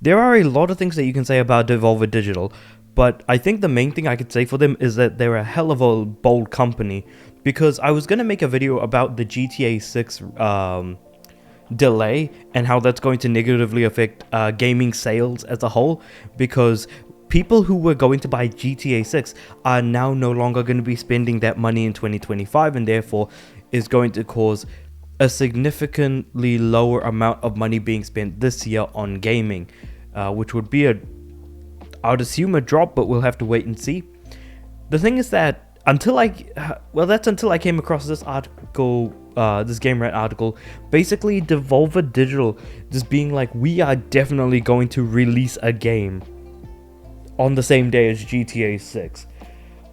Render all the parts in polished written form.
There are a lot of things that you can say about Devolver Digital, but I think the main thing I could say for them is that they're a hell of a bold company. Because I was gonna make a video about the GTA 6 delay and how that's going to negatively affect gaming sales as a whole, because people who were going to buy GTA 6 are now no longer going to be spending that money in 2025, and therefore is going to cause a significantly lower amount of money being spent this year on gaming, which would be I would assume a drop, but we'll have to wait and see. The thing is that until I came across this article, this Game Rat article, basically Devolver Digital just being like, we are definitely going to release a game on the same day as GTA 6.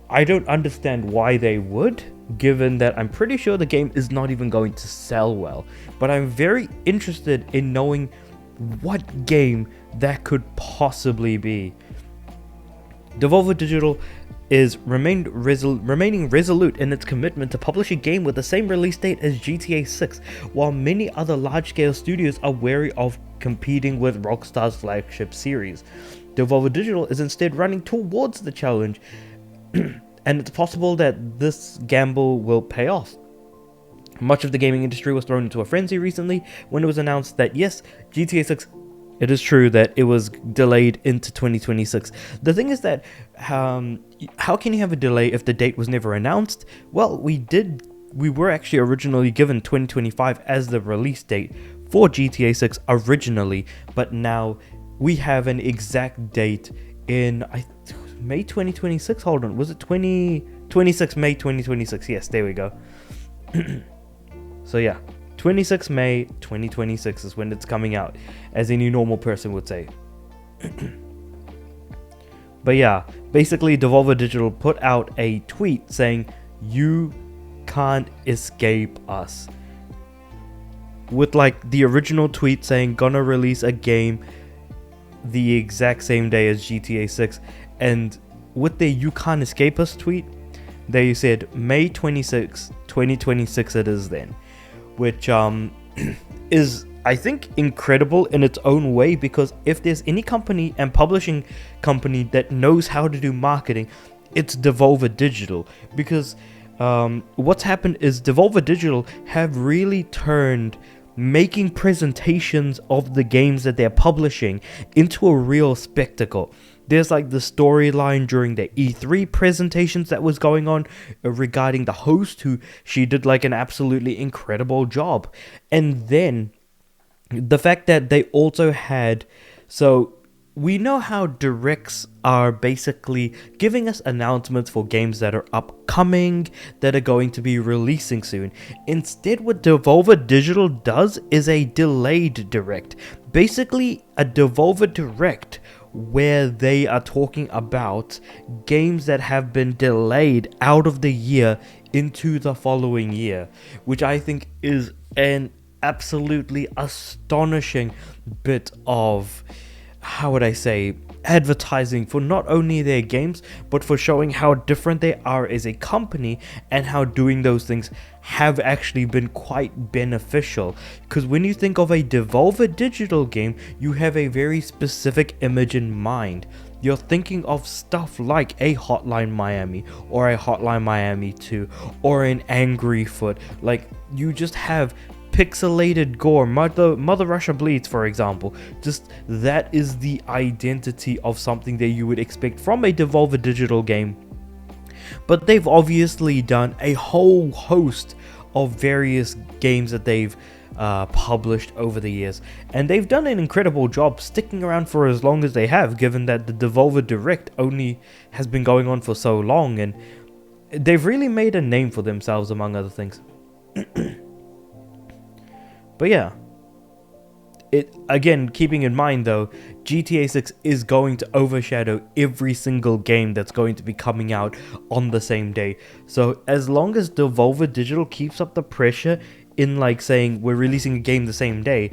I don't understand why they would, given that I'm pretty sure the game is not even going to sell well. But I'm very interested in knowing what game that could possibly be. Devolver Digital is remaining resolute in its commitment to publish a game with the same release date as GTA 6, while many other large-scale studios are wary of competing with Rockstar's flagship series. Devolver Digital is instead running towards the challenge, and it's possible that this gamble will pay off. Much of the gaming industry was thrown into a frenzy recently when it was announced that yes, GTA 6, it is true that it was delayed into 2026. The thing is that how can you have a delay if the date was never announced? Well, we were actually originally given 2025 as the release date for GTA 6 originally, but now we have an exact date in May 2026. Hold on, was it 2026 May 2026? Yes, there we go. So yeah, 26 May 2026 is when it's coming out, as any normal person would say. But yeah, basically Devolver Digital put out a tweet saying, "You can't escape us," with like the original tweet saying gonna release a game the exact same day as GTA 6, and with the "you can't escape us" tweet, they said May 26, 2026 it is then, which is, I think, incredible in its own way, because if there's any company and publishing company that knows how to do marketing, it's Devolver Digital. Because what's happened is Devolver Digital have really turned making presentations of the games that they're publishing into a real spectacle. There's like the storyline during the E3 presentations that was going on regarding the host, who she did like an absolutely incredible job. And then the fact that they also had, so we know how directs are basically giving us announcements for games that are upcoming, that are going to be releasing soon. Instead, what Devolver Digital does is a delayed direct. Basically, a Devolver Direct where they are talking about games that have been delayed out of the year into the following year, which I think is an absolutely astonishing bit of, how would I say, advertising for not only their games, but for showing how different they are as a company and how doing those things have actually been quite beneficial. Because when you think of a Devolver Digital game, you have a very specific image in mind. You're thinking of stuff like a Hotline Miami, or a Hotline Miami 2, or an Angry Foot. Like, you just have pixelated gore, Mother Russia Bleeds, for example. Just that is the identity of something that you would expect from a Devolver Digital game. But they've obviously done a whole host of various games that they've published over the years, and they've done an incredible job sticking around for as long as they have, given that the Devolver Direct only has been going on for so long, and they've really made a name for themselves, among other things. But yeah, again, keeping in mind though, GTA 6 is going to overshadow every single game that's going to be coming out on the same day. So as long as Devolver Digital keeps up the pressure in like saying we're releasing a game the same day,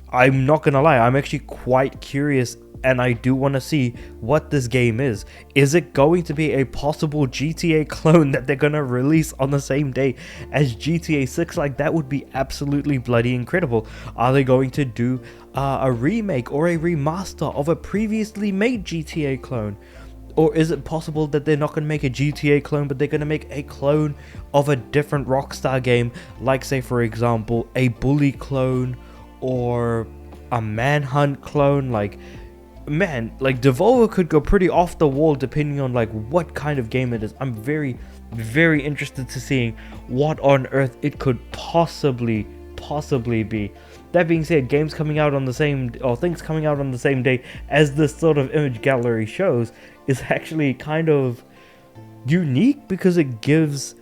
I'm not gonna lie, I'm actually quite curious, and I do want to see what this game is. Is it going to be a possible GTA clone that they're gonna release on the same day as GTA 6? Like, that would be absolutely bloody incredible. Are they going to do a remake or a remaster of a previously made GTA clone? Or is it possible that they're not going to make a GTA clone, but they're going to make a clone of a different Rockstar game, like, say, for example, a Bully clone or a Manhunt clone? Like, man, like, Devolver could go pretty off the wall depending on, like, what kind of game it is. I'm very, very interested to seeing what on earth it could possibly be. That being said, games coming out on the same, or things coming out on the same day as this sort of image gallery shows is actually kind of unique, because it gives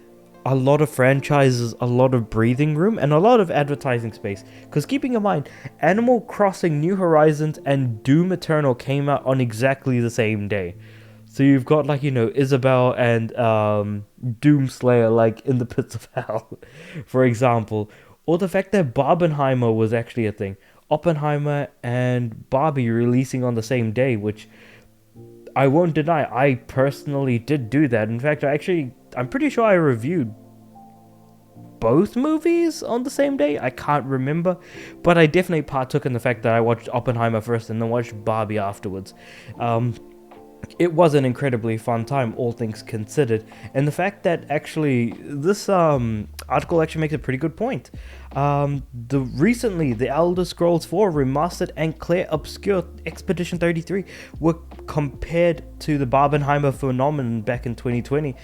a lot of franchises a lot of breathing room and a lot of advertising space. Because keeping in mind, Animal Crossing New Horizons and Doom Eternal came out on exactly the same day. So you've got, like, you know, Isabel and Doomslayer, like, in the pits of hell, for example. Or the fact that Barbenheimer was actually a thing. Oppenheimer and Barbie releasing on the same day, which I won't deny, I personally did do that. In fact, I'm pretty sure I reviewed both movies on the same day. I can't remember, but I definitely partook in the fact that I watched Oppenheimer first and then watched Barbie afterwards. It was an incredibly fun time, all things considered. And the fact that actually this article actually makes a pretty good point. Recently, the Elder Scrolls 4 Remastered and Clair Obscur Expedition 33 were compared to the Barbenheimer phenomenon back in 2020.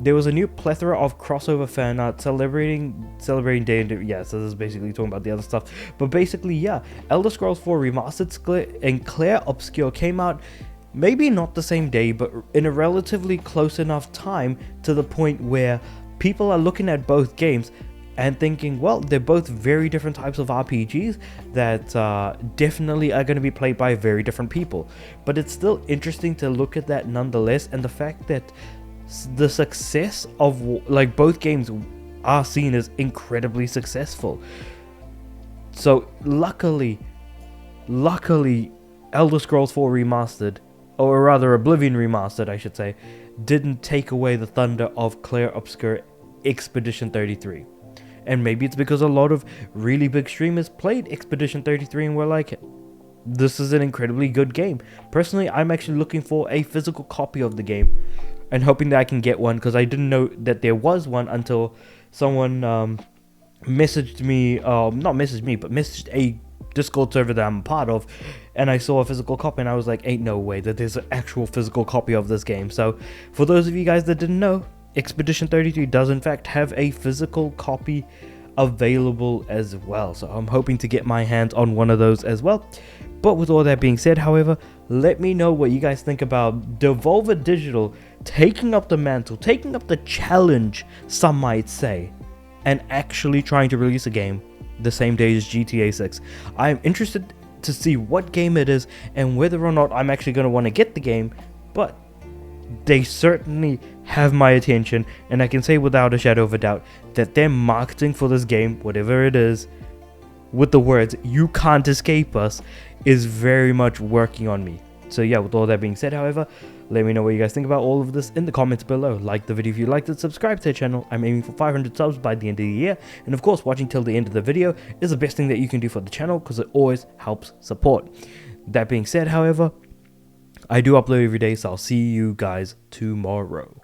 There was a new plethora of crossover fan art celebrating day and yeah, so this is basically talking about the other stuff. But basically, yeah, Elder Scrolls 4 Remastered and Clair Obscur came out maybe not the same day, but in a relatively close enough time to the point where people are looking at both games and thinking, well, they're both very different types of RPGs that definitely are going to be played by very different people. But it's still interesting to look at that nonetheless, and the fact that the success of, like, both games are seen as incredibly successful. So luckily, Elder Scrolls 4 Remastered, or rather Oblivion Remastered, I should say, didn't take away the thunder of Clair Obscur Expedition 33. And maybe it's because a lot of really big streamers played Expedition 33 and were like, this is an incredibly good game. Personally, I'm actually looking for a physical copy of the game and hoping that I can get one, because I didn't know that there was one until someone messaged me, not messaged me, but messaged a Discord server that I'm a part of, and I saw a physical copy and I was like, ain't no way that there's an actual physical copy of this game. So for those of you guys that didn't know, Expedition 33 does in fact have a physical copy available as well, so I'm hoping to get my hands on one of those as well. But with all that being said, however, let me know what you guys think about Devolver Digital taking up the mantle, taking up the challenge, some might say, and actually trying to release a game the same day as GTA 6. I am interested to see what game it is and whether or not I'm actually going to want to get the game, but they certainly have my attention, and I can say without a shadow of a doubt that their marketing for this game, whatever it is, with the words "you can't escape us," is very much working on me. So yeah, with all that being said, however, let me know what you guys think about all of this in the comments below. Like the video if you liked it, subscribe to the channel. I'm aiming for 500 subs by the end of the year, and of course watching till the end of the video is the best thing that you can do for the channel, because it always helps support. That being said, however, I do upload every day, so I'll see you guys tomorrow.